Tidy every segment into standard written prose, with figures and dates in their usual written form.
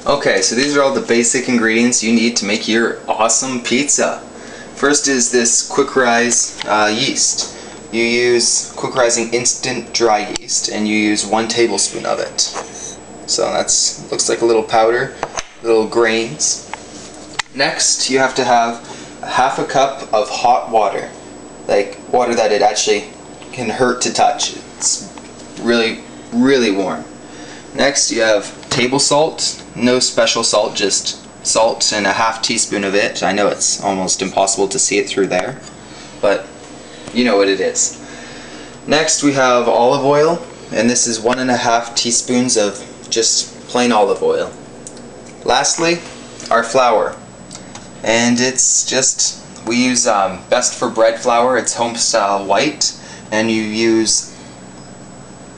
Okay, so these are all the basic ingredients you need to make your awesome pizza. First is this quick rise yeast. You use quick rising instant dry yeast and you use 1 tablespoon of it. So that's looks like a little powder, little grains. Next you have to have 1/2 cup of hot water, like water that it actually can hurt to touch. It's really warm. Next you have table salt, no special salt, just salt and a 1/2 teaspoon of it. I know it's almost impossible to see it through there, but you know what it is. Next we have olive oil, and this is 1.5 teaspoons of just plain olive oil. Lastly, our flour, and it's just, we use Best for Bread flour. It's home style white, and you use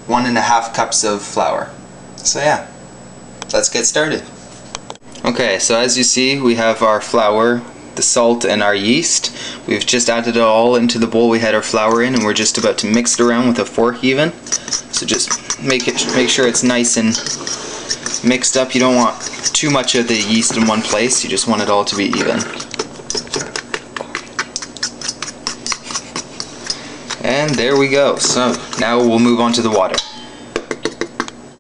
1.5 cups of flour. So yeah, let's get started. Okay, so as you see, we have our flour, the salt, and our yeast. We've just added it all into the bowl we had our flour in, and we're just about to mix it around with a fork even. So just make sure it's nice and mixed up. You don't want too much of the yeast in one place, you just want it all to be even. And there we go. So now we'll move on to the water.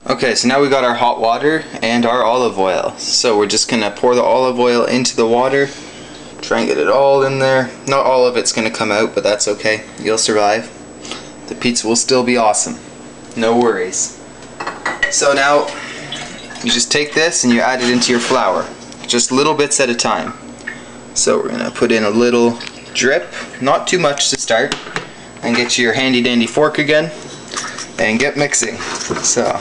Okay, so now we got our hot water and our olive oil. So we're just gonna pour the olive oil into the water, try and get it all in there. Not all of it's gonna come out, but that's okay. You'll survive. The pizza will still be awesome. No worries. So now you just take this and you add it into your flour, just little bits at a time. So we're gonna put in a little drip, not too much to start, and get your handy dandy fork again and get mixing. So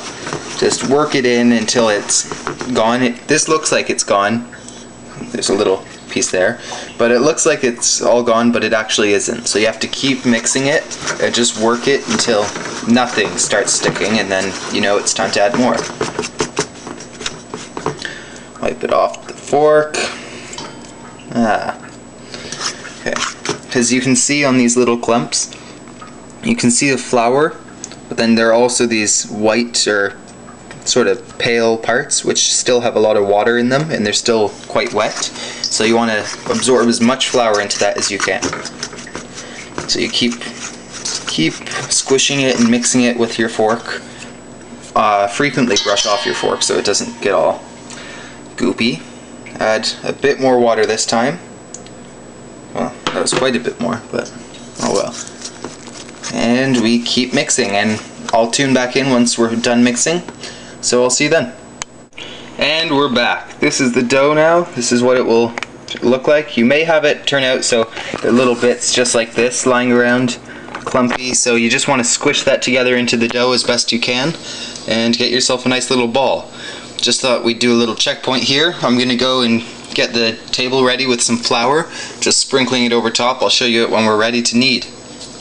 just work it in until it's gone. This looks like it's gone. There's a little piece there, but it looks like it's all gone, but it actually isn't. So you have to keep mixing it and just work it until nothing starts sticking, and then you know it's time to add more. Wipe it off the fork. Okay, as you can see on these little clumps, you can see the flour, but then there are also these white or sort of pale parts which still have a lot of water in them, and they're still quite wet. So you want to absorb as much flour into that as you can. So you keep squishing it and mixing it with your fork. Frequently brush off your fork so it doesn't get all goopy. Add a bit more water this time. Well, that was quite a bit more, but oh well. And we keep mixing, and I'll tune back in once we're done mixing. So I'll see you then. And we're back. This is the dough now. This is what it will look like. You may have it turn out so there are little bits just like this lying around, clumpy, so you just want to squish that together into the dough as best you can and get yourself a nice little ball. Just thought we'd do a little checkpoint here. I'm gonna go and get the table ready with some flour, just sprinkling it over top. I'll show you it when we're ready to knead.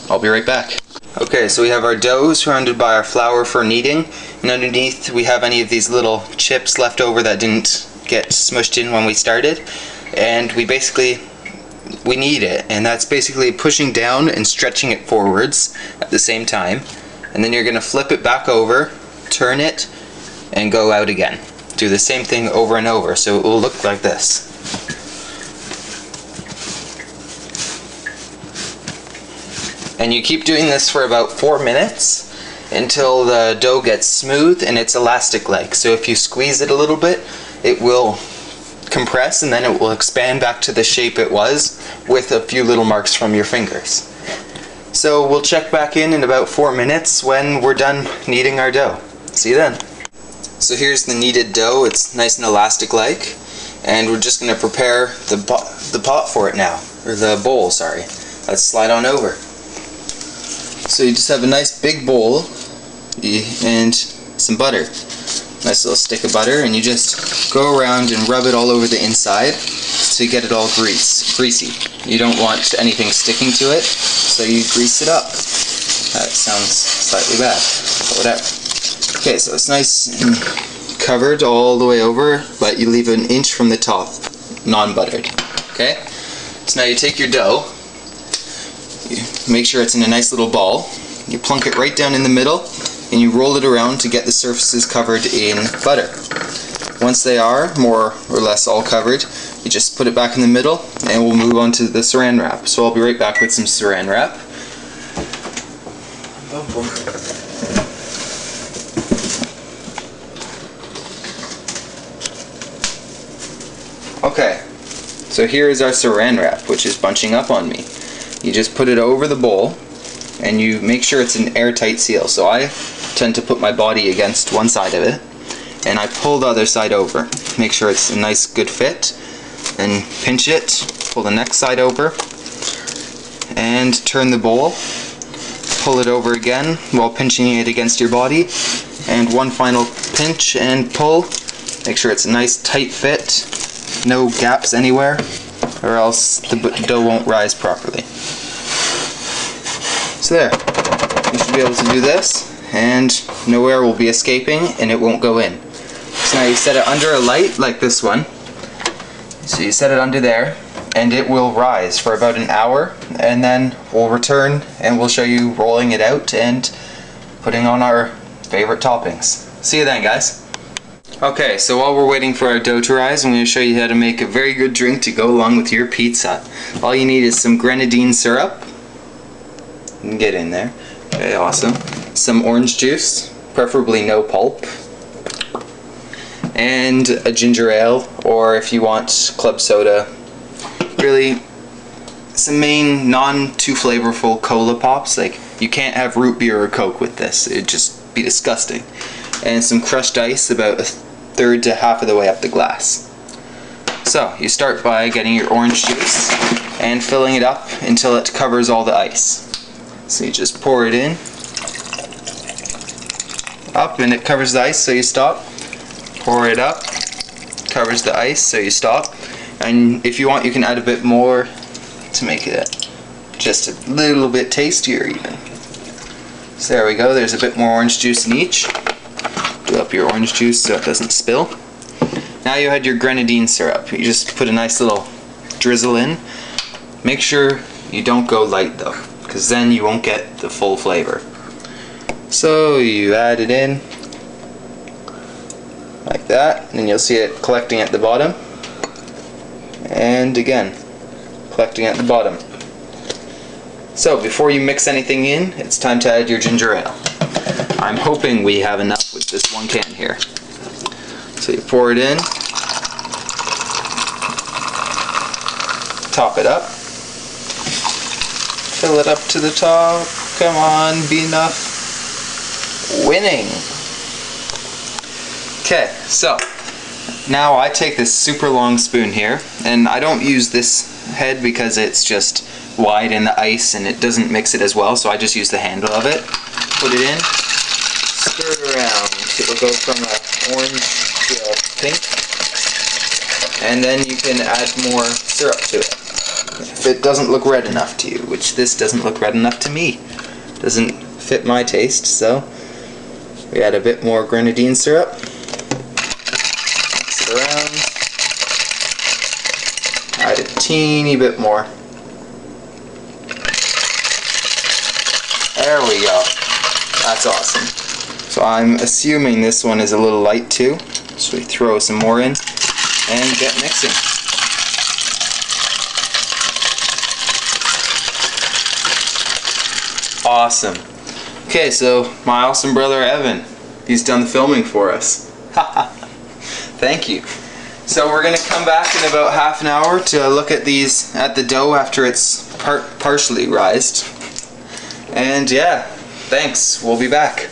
I'll be right back. Okay, so we have our dough surrounded by our flour for kneading, and underneath we have any of these little chips left over that didn't get smushed in when we started, and we knead it, and that's basically pushing down and stretching it forwards at the same time, and then you're going to flip it back over, turn it, and go out again. Do the same thing over and over, so it will look like this. And you keep doing this for about 4 minutes until the dough gets smooth and it's elastic-like. So if you squeeze it a little bit, it will compress and then it will expand back to the shape it was with a few little marks from your fingers. So we'll check back in about 4 minutes when we're done kneading our dough. See you then. So here's the kneaded dough. It's nice and elastic-like, and we're just going to prepare the pot for it now, or the bowl, sorry. Let's slide on over. So you just have a nice big bowl and some butter. Nice little stick of butter, and you just go around and rub it all over the inside to get it all greasy. You don't want anything sticking to it, so you grease it up. That sounds slightly bad, but whatever. Okay, so it's nice and covered all the way over, but you leave an inch from the top, non-buttered. Okay? So now you take your dough, you make sure it's in a nice little ball, you plunk it right down in the middle, and you roll it around to get the surfaces covered in butter. Once they are more or less all covered, you just put it back in the middle and we'll move on to the saran wrap. So I'll be right back with some saran wrap. Okay, so here is our saran wrap, which is bunching up on me. You just put it over the bowl and you make sure it's an airtight seal. So I tend to put my body against one side of it and I pull the other side over. Make sure it's a nice good fit and pinch it, pull the next side over and turn the bowl, pull it over again while pinching it against your body, and one final pinch and pull. Make sure it's a nice tight fit, no gaps anywhere, or else the dough won't rise properly. So there, you should be able to do this and no air will be escaping and it won't go in. So now you set it under a light like this one. So you set it under there and it will rise for about an hour, and then we'll return and we'll show you rolling it out and putting on our favorite toppings. See you then, guys. Okay, so while we're waiting for our dough to rise, I'm going to show you how to make a very good drink to go along with your pizza. All you need is some grenadine syrup. Get in there. Okay, awesome. Some orange juice, preferably no pulp. And a ginger ale, or if you want club soda. Really, some main non-too flavorful cola pops. Like, you can't have root beer or Coke with this. It'd just be disgusting. And some crushed ice, about a third to half of the way up the glass. So, you start by getting your orange juice and filling it up until it covers all the ice. So you just pour it in, up, and it covers the ice, so you stop. Pour it up, covers the ice, so you stop. And if you want, you can add a bit more to make it just a little bit tastier even. So there we go, there's a bit more orange juice in each. Do up your orange juice so it doesn't spill. Now you had your grenadine syrup. You just put a nice little drizzle in. Make sure you don't go light though, because then you won't get the full flavor. So you add it in like that, and you'll see it collecting at the bottom, and again collecting at the bottom. So before you mix anything in, it's time to add your ginger ale. I'm hoping we have enough with this one can here. So you pour it in, top it up, fill it up to the top. Come on, be enough. Winning. Okay, so now I take this super long spoon here, and I don't use this head because it's just wide in the ice and it doesn't mix it as well, so I just use the handle of it. Put it in, stir it around. It'll go from an orange to a pink, and then you can add more syrup to it. If it doesn't look red enough to you, which this doesn't look red enough to me. Doesn't fit my taste, so we add a bit more grenadine syrup. Mix it around. Add a teeny bit more. There we go. That's awesome. So I'm assuming this one is a little light too, so we throw some more in and get mixing. Awesome. Okay, so my awesome brother Evan, he's done the filming for us. Thank you. So we're going to come back in about half an hour to look at the dough after it's partially rised. And yeah, thanks. We'll be back.